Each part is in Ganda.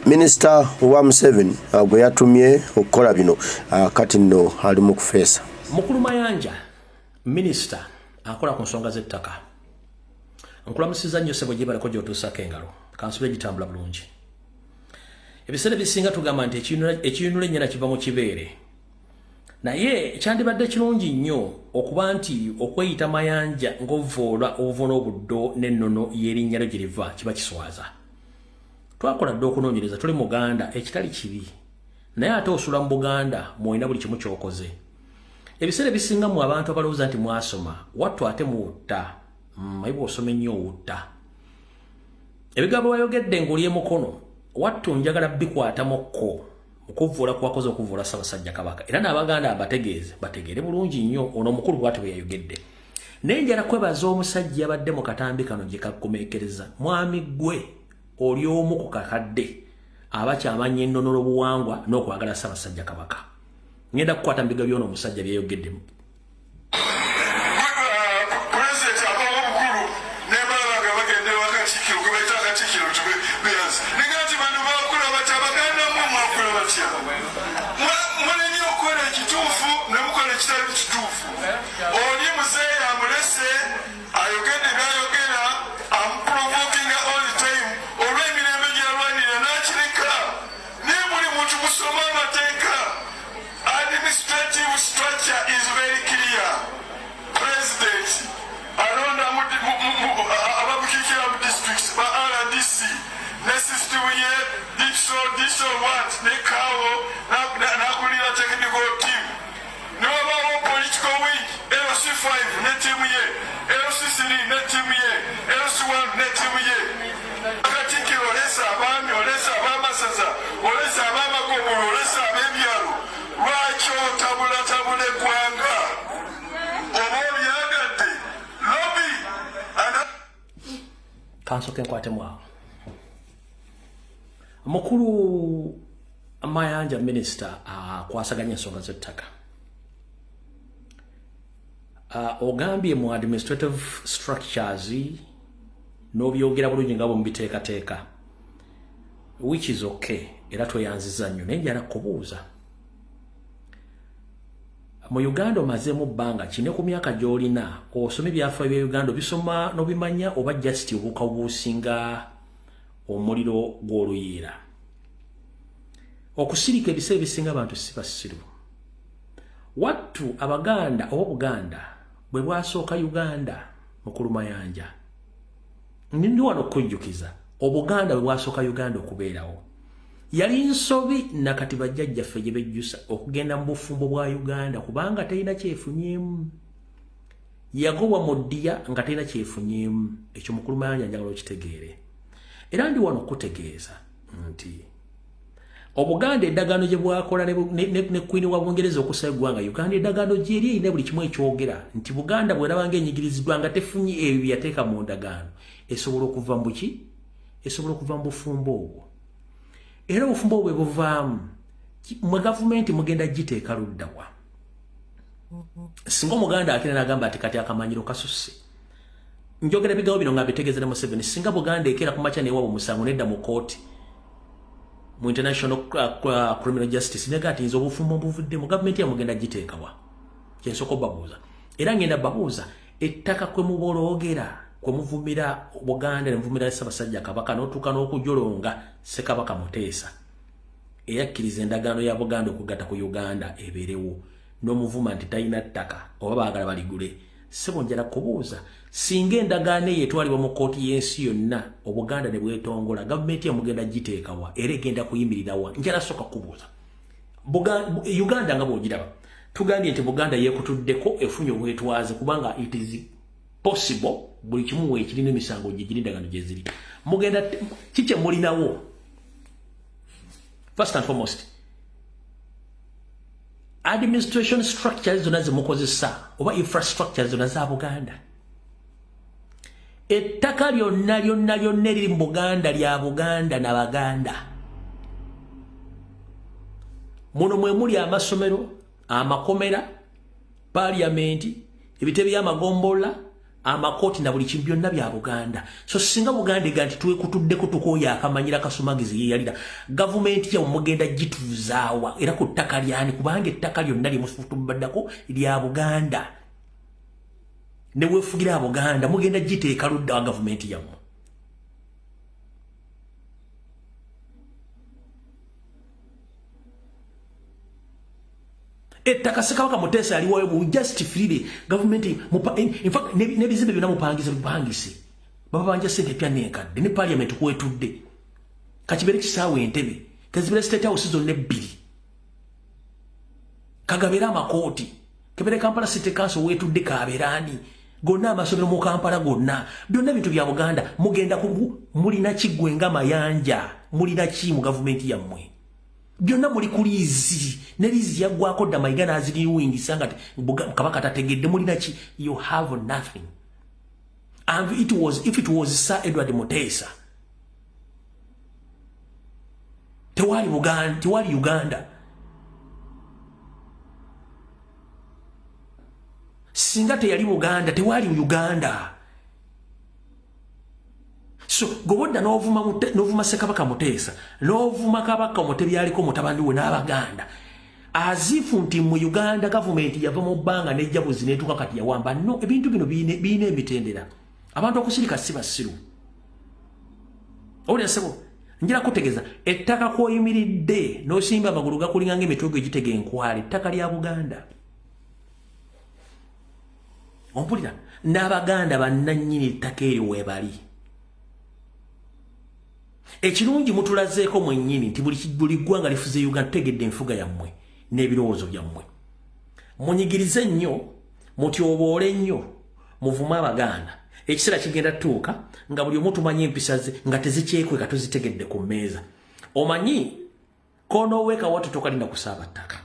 Minisita wa Museveni gwe yatumye okukola bino kati nno ali mu kufeesa. Mukulu Mayanja Minisita akola ku nsonga z'ettaka. Nkulamusiza nnyo ssebo gye baleko gy'otuusako engalo. Kansubire gitambula bulungi. Ebiseera bisinga tugamba nti ekiyinula ennyana kiva mu kibeere. Naye kyandibadde kirungi nnyo okuba nti okweyita Mayanja ng'ovoola obuvuuna obuddo n'ennono y'erinnya lyo gye liva kiba kiswaza. Twakola dde okunoonyereza tuli Muganda ekitali kibi. Naye ate osula mu Buganda mwolina buli kimu ky'okoze. Ebiseera bisinga mu abantu abalowooza nti mwasoma wattu ate muwutta. Mayibu osome nnyo owutta. Ebigambo bayogedde ng'oli emukono wattu njagala bikwatamuko okuvvuula kwakoze okuvvuula Ssaabasajja Kabaka. Era n'Abaganda abategeeze bategeere bulungi nnyo ono omukulu bw'ati bwe yayogedde. Naye njala kwebaza omusajja abadde mu katambi kano gye kakumeekereza. Mwami ggwe oli omu ku kakadde abakyamanya ennono l'obuwangwa n'okwagala Ssaabasajja Kabaka. Ngenda kukwata mu biga by'ono omusajja byeyogeddemu. Kansoke nkwate mwawo. Mukulu Mayanja Minisita kwasaganya ensonga z'ettaka. Ogambye mu administrative structures n'obyogera bulungi nga bw'omubiteekateeka, which is okay, era tweyanziza nnyo. Naye njala kubuuza, mu Uganda omazeemu bbanga kine ku myaka gy'olina osoma ebyafaayo bya Uganda obisoma n'obimanya oba just obuuka obuusinga omuliro gw'oluyiira? Okusirika ebiseera ebisinga abantu si basiru. Wattu Abaganda oba Buganda bwe bwasooka Uganda, Mukulu Mayanja, ndi wano okujjukiza Obuganda bwe bwasooka Uganda okubeerawo yali nsobi nakati bajjajjaffe gye bejjusa okugenda mu bufumbo bwa Uganda kubanga talina kyefunyeemu. Yagobwa mu ddiya nga talina kyefunyeemu. Ekyo Mukulu Mayanja njagala okitegeere. Era ndi wano okutegeeza nti Obuganda eddagaano gye bwakola ne Queen wa Bungereza okusaba eggwanga Uganda eddagaano gyeri erina buli kimu ekyogera nti Buganda bw'erabanga enyigiriziddwa nga tefunye ebyo bye yateeka mu ndagaano esobola okuva mu buki? Esobola okuva mu bufumbo obwo. Era obufumbo bwe buvaamu mwe gavumenti mugenda giteeka ludda wa? Singa Omuganda akira n'agamba ati kati akamanyiro kasusse. Njogera ebigambo bino nga bitegeezera Museveni. Singa Buganda ekera ku makya n'ewaabwe omusango nedda mu kooti mu International Criminal Justice nega ati nze obufumbo buvudde mu gavumenti ya mugenda giteeka wa? Kyensooka obbabuuza. Era ngenda babuuza ettaka kwe mubologera kwe muvumira Buganda ne muvumira Ssaabasajja Kabaka n'otuuka n'okujolonga Ssekabaka Muteesa eyakkiriza endagaano ya Buganda okugatta ku Uganda ebeerewo n'omuvuma nti talina ttaka oba baagala baligule. Ssebo njala kubuuza singa endagaano eyo etwalibwa mu kkooti y'ensi yonna Obuganda ne bwetongola gavumenti yamugenda giteeka wa era egenda kuyimirira wa? Njala sooka kubuuza Uganda nga bw'ogiraba tugambye nti Buganda yeekutuddeko efunye obwetwaze kubanga it is possible buli kimu weekirina emisango gye giri endagaano gye ziri. Mugenda kikye mulinawo? First and foremost, administration structures zonna ze mukozesa oba infrastructures zonna za Buganda. Ettaka lyonna eriri mu Buganda lya Buganda na Baganda. Muno mwe muli amasomero, amakomera, parliament, ebitebe by'amagombola, amakoti na buli kintu byonna bya Buganda. So singa Buganda ganti twekutuddeko tukoya akamanyira kasumagizi ye yalira government ya mugenda gituzaawa era ku ttaka lyani kubanga ettaka lyonna limufutubaddako lya Buganda ne wefugira Buganda mugenda giteeka ludda wa government yamu. Ettaka Kabaka Mutesa aliwayo bu just freely government in fact ne bizimbe byonna mupangise baba banja sente pya nekadde ne parliament kwetudde kakibere kisaawe Entebbe kazibere state house zonna ebbiri kagabera amakoti kebere Kampala City Council wetudde kaberani gonna amasomero mu Kampala gonna byonna bintu bya Buganda mugenda mulina kigwenga Mayanja mulina ki mu government yammwe byonna muli kulizi ne lizi yagwako da Mayiga azili wingi sanga Kabaka tategedde mulina ki you have nothing. And if it was Sir Edward Mutesa tewali Uganda singa teyali Buganda tewali Uganda. So gobodda novuma Kabaka Mutesa novuma Kabaka Mutebe yaliko mutabandi we n'Abaganda azifu nti mu Uganda government yava mu bbanga nejjabuzi netuka kati yawamba no ebintu bino biine emitendera abantu okusirika si basiru. Oli asebo njira kutegeza ettaka kwoyimiridde nosimba amagulu gakulinga ng'emitoogo egitega enkwale ettaka lya Buganda. Ompulira n'Abaganda bannannyini ettaka eryo webali. Ekirungi mutulazeeko mwennyini nti buli ggwanga lifuze Uganda tegedde enfuga yammwe n'ebirowoozo byammwe. Munyigirize nnyo mutyoboole nnyo muvuma Abaganda. Ekiseera kigenda tuuka nga buli omu tumanyi empisa ze nga tezikyekweka tuzitegedde ku mmeeza. Omanyi konoweeka watu tokalinda kusaaba ttaka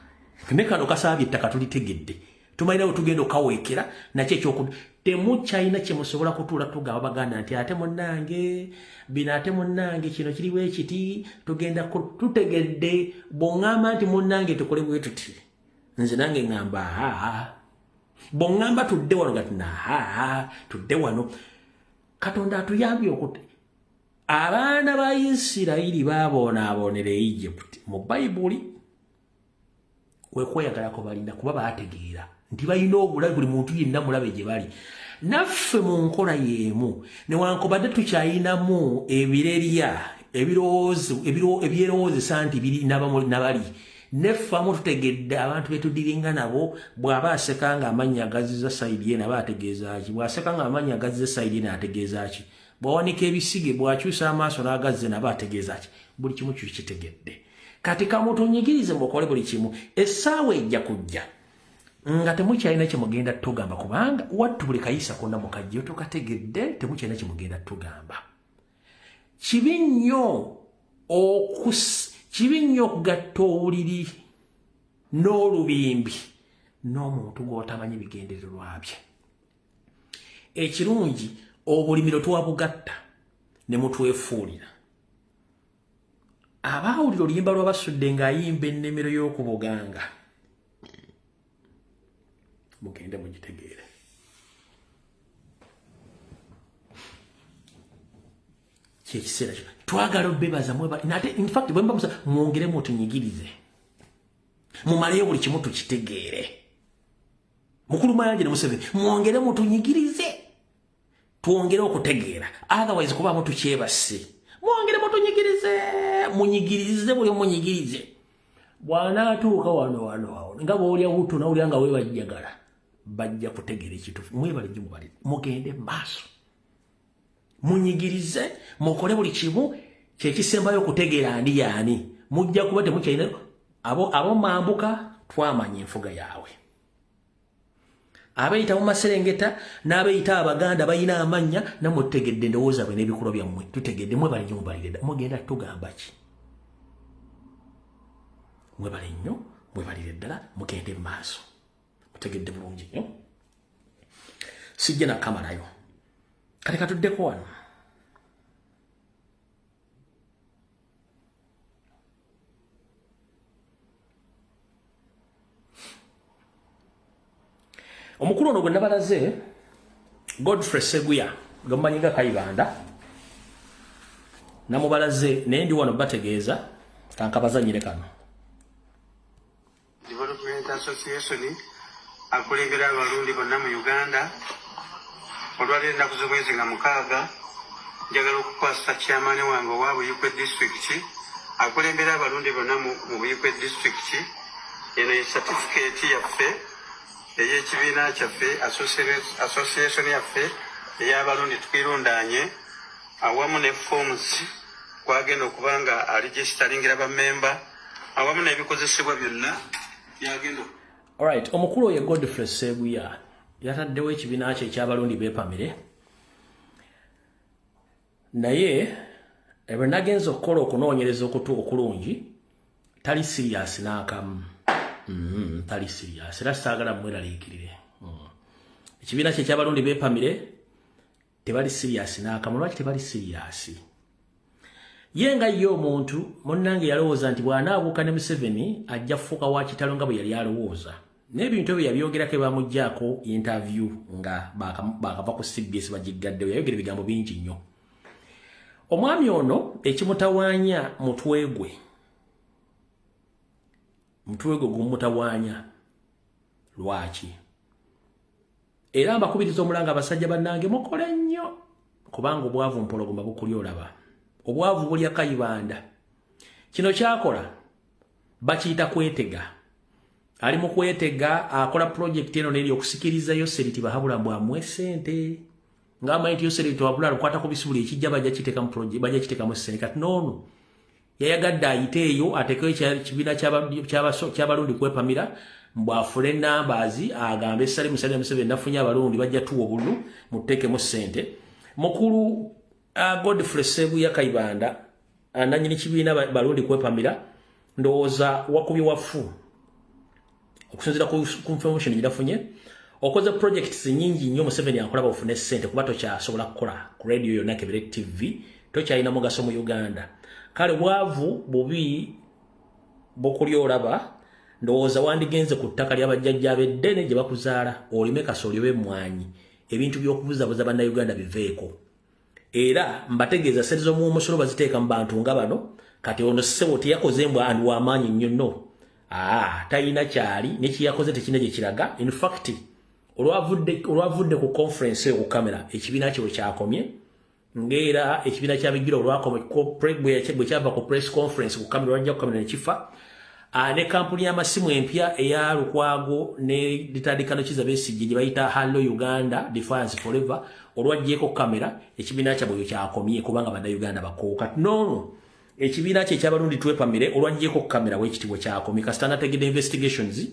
ne kano kasaabye ettaka tulitegedde tumalirawo tugenda okaweekera nakyo ekyokudu temukyalina kye musobola kutuula tugamba Baganda nti ate munnange bino ate munnange kino kiriwo ekiti tugenda tutegedde bw'oŋŋamba nti munnange tukole bwe tuti nze nange ŋŋamba bw'oŋŋamba tudde wano nga tina tudde wano Katonda atuyambye okuti abaana ba Isirayiri baabonaabonera Egypt mu Bayibuli kwekweyagalako balinda kuba baategeera nti balina obulabe buli muntu yenna mulabe gye bali. Naffe mu nkola y'emu newankubadde tukyayinamu ebirerya ebyerowoozesa nti biri nabali neffamu tutegedde abantu betudiringa nabo bw'aba aseka nga amannya agaziza sayidi eno aba ategeeza ki bw'aseka nga amannya agaziza sayidi eno ategeeza ki bw'awanika ebisige bw'akyusa amaaso n'agazze naba ategeeza ki buli kimu kitegedde. Kati kamutunyigirize mukole buli kimu essaawa ejja kujja nga temukyalina kye mugenda tugamba kubanga wattu buli kayisa konna mukajjo tukategedde temukyalina kye mugenda tugamba. Kibi nnyo okugatta obuliri n'olubimbi n'omuntu gw'otamanyi bigendererwa bye. Ekirungi obulimiro twabugatta ne mutwefuulira. Abaawulira oluyimba lw'abasudde ng'ayimba ennimiro y'okubuganga mugende mugitegeere. Kyekiseera kyo twagala obebaza nate in fact bwe mbamusa mwongeremu otunyigirize mumaleyo buli kimu tukitegeere. Mukulu Mayanja ne Museveni mwongeremu tunyigirize twongere okutegeera otherwise kubaamu tukyebase. Mwongeremu tunyigirize munyigirize buli munyigirize bw'anaatuuka wano nga bw'olya wutu nawulira nga weebajjagala bajja kutegeera ekituufu. Mwebale gye mubalire mugende maaso munyigirize mukole buli kimu kyekisembayo okutegeera ani yaani. Mujja kuba temukyalina abo mambuka twamanya enfuga yaabwe. Abeeyita mu Maserengeta n'abeeyita Abaganda balina amannya nammwe tutegedde endowooza bwe n'ebikulo byammwe tutegedde. Mwebale nnyo mubalire dda mugenda tugamba ki? Mwebale nnyo mwebalire ddala mugende mu maaso mutegedde bulungi nnyo. Sijja nakamalayo kati katuddeko wano. Omukulu ono gwe nabalaze Godfrey Seguya gomanyinga Kayibanda namubalaze nendi wano bategeeza kankabazanyire kano. Development Association akulembera abalundi bonna mu Uganda olwaliro ennaku z'omwezi nga mukaaga njagala okukwasa chairman wange owa Buyikwe district akulembera abalundi bonna mu Buyikwe district eno ye certificate yaffe ey'ekibiina kyaffe association yaffe ey'abalundi tukirundanye awamu ne forms kwagenda okuba nga aregistaringira bamemba awamu n'ebikozesebwa byonna byagenda. Alright, omukulu ye Godfrey Seguya yataddewo ekibiina kye eky'abalundi beepamire naye ebwe nagenza okukola okunoonyereza okulungi tali serious n'akamu. Tali serious era saagala mweraliikirire. Ekibiina kye eky'abalundi beepamire tebali serious n'akamu. Lwaki tebali serious? Ye nga ye omuntu munnange yalowooza nti bw'anaabuuka ne Museveni ajja kufuuka wa kitalo nga bwe yali alowooza. N'ebintu ebyo yabyogerako bamuggyako interview nga baakava ku CBS bagiggaddewo yayogera ebigambo bingi nnyo. Omwami ono ekimutawaanya mutwe gwe gumutawaanya lwaki? Era mbakubiriza omulanga abasajja bannange mukole nnyo kubanga obwavu mpologoma bukuli olaba. Obwavu bulya Kayibanda. Kino kyakola bakiyita kwetega. Ali mu kwetega akola project eno neri okusikiriza Yoseriti bahabula mbwamwe sente. Ngama enti Yoseriti wabula lukwata ku bisubuli ekijja bajja kiteka mu project bajja kiteka mu sente kati nono. Yayagadde ayiteeyo atekeyo ekibiina ky'abalundi kwepamira mbwafule numbers agambe Salim Museveni nafunye abalundi bajja tuwa obulu muteke mu sente. Mukulu Godfrey Seguya Kayibanda ananyini kibiina balundi kwepamira ndowooza wakubye wafu okusinzira ku information girafunye okoze projects nyingi nnyo Museveni akola bafune sente kuba tokyasobola kukola ku radio yonna Kebere TV tokyalina mugaso mu Uganda. Kale bwavu bubi bokuli olaba ndowooza wandigenze ku ttaka ly'abajjajja abeddene gye bakuzaala olime kasooli obe mmwanyi ebintu by'okubuzabuza bannayuganda biveeko. Era mbategeeza sente z'omusolo baziteeka mu bantu nga bano kati ono ssebo teyakoze mbwa andi w'amaanyi nnyo nno. Talina kyali nekiyakoze tekina gye kiraga. In fact olwavudde ku conference eyo ku kamera ekibiina kye bwe kyakomye ng'era ekibiina kyabijjira bwe kyava ku press conference ku kamera wajja ku kamera ne kifa. Ne kampuni y'amasimu empya eya Lukwago ne litandikano kiza Besigye gye bayita Hello Uganda Defiance Forever olwajjeko kamera ekibiina kyabwe kyakomye kubanga bannayuganda bakooka. Nono ekibiina kye eky'abalundi twepamire olwajjeko kamera w'ekitibwe kyakomye kasita anategedde investigations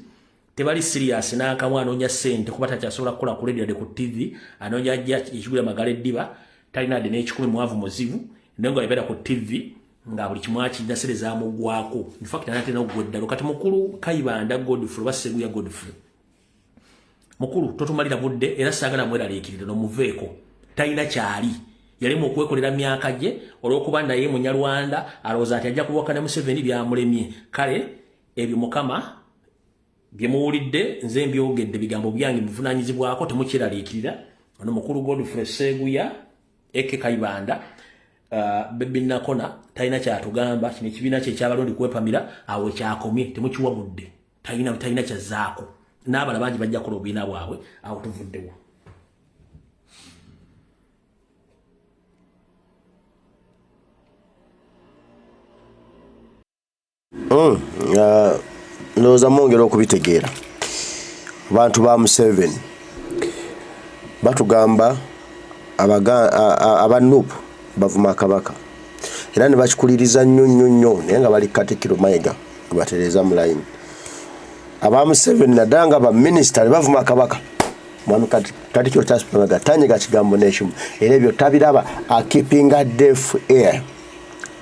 tebali serious n'akamu anoonya ssente kuba takyasobola kukola ku radio ku TV anoonya ajja ekigula magala eddiba talina de n'ekikumi mwavu muzivu naye nga yabeera ku TV nga buli kimu akinasereza amugwako. In fact anatena ogweddalo kati mukulu Kayibanda Godfrey Seguya Godfrey mukulu totumalira budde era saagala mweraliikirire n'omuveeko talina kyali yalimu okwekolera myaka gye olw'okuba naye munyarwanda alowooza ati ajja kuwaka ne Museveni byamulemye. Kale ebyo Mukama bye muwulidde nze mbyogedde bigambo byange bivunaanyizibwako temukyeraliikirira. Ono mukulu Godfrey Seguya Eke Kayibanda Bebi Nakona talina kyatugamba. Kino ekibiina kye eky'abalundi kwepamira awo kyakomye temukiwa budde talina kyazaako n'abala bangi bajja kukola obubiina bwabwe awo tuvuddewo. Ndowooza mwongera okubitegeera abantu ba Museveni batugamba abanupu bavuma Kabaka era ne bakikuliriza nnyo naye nga bali Katikkiro Mayiga batereza mu line. Aba Museveni naddala nga baminisita ne bavuma Kabaka mwami Katikkiro Mayiga tanyiga kigambo n'ekimu era ebyo tabiraba akipinga deaf air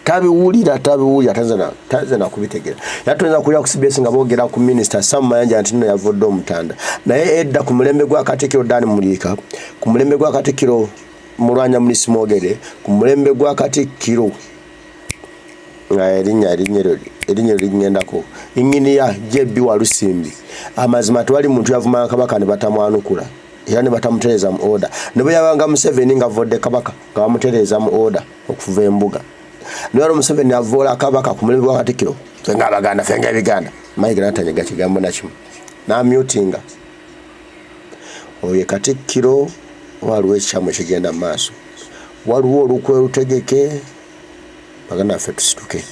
tabiwulira tazana kubitegeera. Yatuyinza kulya ku CBS nga boogera ku minisita Sam Mayanja nti nno yavudde omutanda naye edda ku mulembe gwa Katikkiro Dani Muliika ku mulembe gwa Katikkiro Mulwanya Mulisi Mwogere ku mulembe gwa Katikkiro erinnya lingendako inginiya JB Walusimbi amazima twali muntu yavuma Kabaka ne batamwanukula era ne batamutereza mu order ne bwe yabanga Museveni nga vodde Kabaka nga bamutereza mu order okuva embuga ne wali Museveni avoola Kabaka ku mulembe gwa Katikkiro fenga Abaganda fenga Ebiganda Mayiga n'atanyega kigambo nakimu n'amyutinga oyo Katikkiro waliwo ekyamu ekigenda mu maaso waliwo olukwe lutegeke baganda ffe tusituke